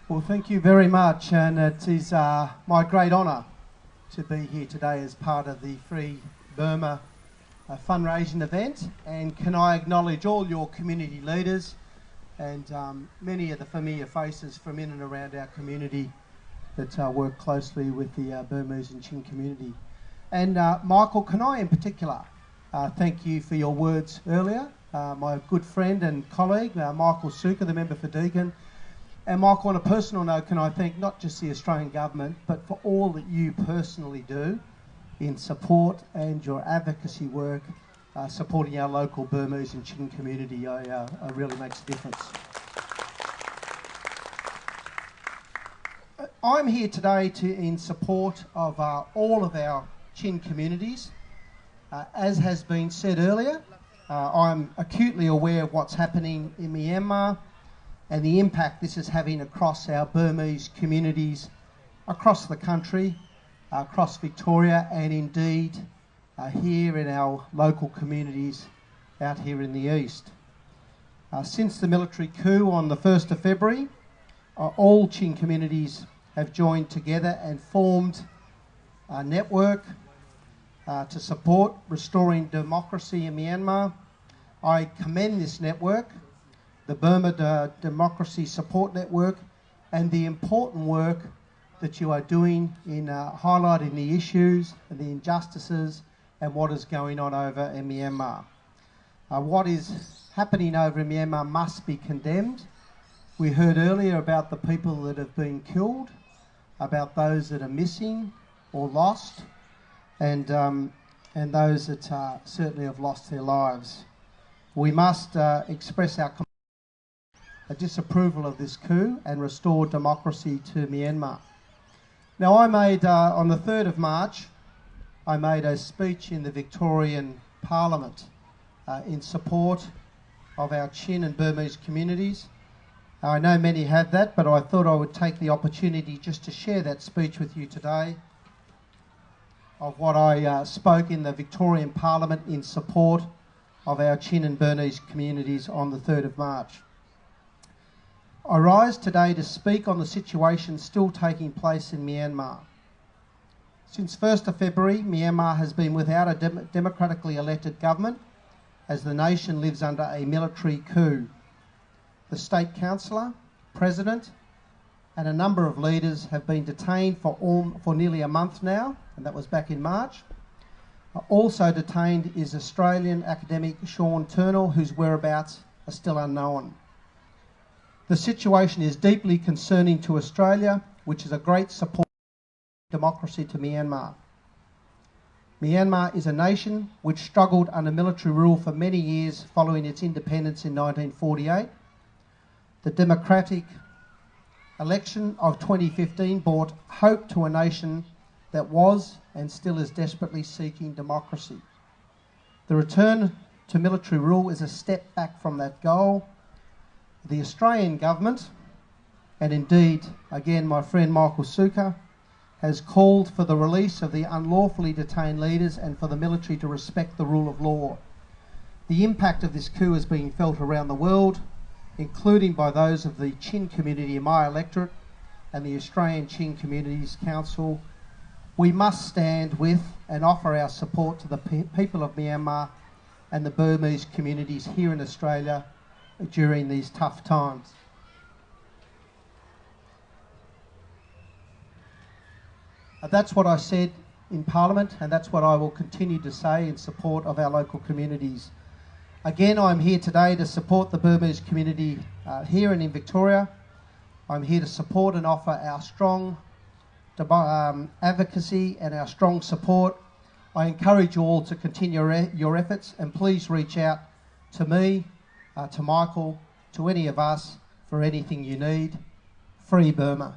Well, thank you very much, and it is my great honour to be here today as part of the Free Burma fundraising event. And can I acknowledge all your community leaders and many of the familiar faces from in and around our community that work closely with the Burmese and Chin community. And Michael, can I in particular thank you for your words earlier. My good friend and colleague, Michael Suka, the member for Deakin. And Michael, on a personal note, can I thank not just the Australian government, but for all that you personally do in support and your advocacy work, supporting our local Burmese and Chin community. It really makes a difference. I'm here today in support of all of our Chin communities. As has been said earlier, I'm acutely aware of what's happening in Myanmar and the impact this is having across our Burmese communities across the country, across Victoria, and indeed here in our local communities out here in the east. Since the military coup on the 1st of February, all Chin communities have joined together and formed a network to support restoring democracy in Myanmar. I commend this network, the Burma Democracy Support Network, and the important work that you are doing in highlighting the issues and the injustices and what is going on over in Myanmar. What is happening over in Myanmar must be condemned. We heard earlier about the people that have been killed, about those that are missing or lost, and those that certainly have lost their lives. We must express our disapproval of this coup and restore democracy to Myanmar. Now, I made, on the 3rd of March, I made a speech in the Victorian Parliament in support of our Chin and Burmese communities. I know many have that, but I thought I would take the opportunity just to share that speech with you today of what I spoke in the Victorian Parliament in support of our Chin and Burmese communities on the 3rd of March. I rise today to speak on the situation still taking place in Myanmar. Since 1st of February, Myanmar has been without a democratically elected government as the nation lives under a military coup. The State Councillor, President, and a number of leaders have been detained for nearly a month now, and that was back in March. Also detained is Australian academic Sean Turnell, whose whereabouts are still unknown. The situation is deeply concerning to Australia, which is a great support of democracy to Myanmar. Myanmar is a nation which struggled under military rule for many years following its independence in 1948. The democratic election of 2015 brought hope to a nation that was and still is desperately seeking democracy. The return to military rule is a step back from that goal. The Australian government, and indeed, again, my friend Michael Suka, has called for the release of the unlawfully detained leaders and for the military to respect the rule of law. The impact of this coup is being felt around the world, including by those of the Chin community in my electorate and the Australian Chin Communities Council. We must stand with and offer our support to the people of Myanmar and the Burmese communities here in Australia during these tough times. That's what I said in Parliament, and that's what I will continue to say in support of our local communities. Again, I'm here today to support the Burmese community here and in Victoria. I'm here to support and offer our strong advocacy and our strong support. I encourage you all to continue your efforts, and please reach out to me, to Michael, to any of us for anything you need. Free Burma.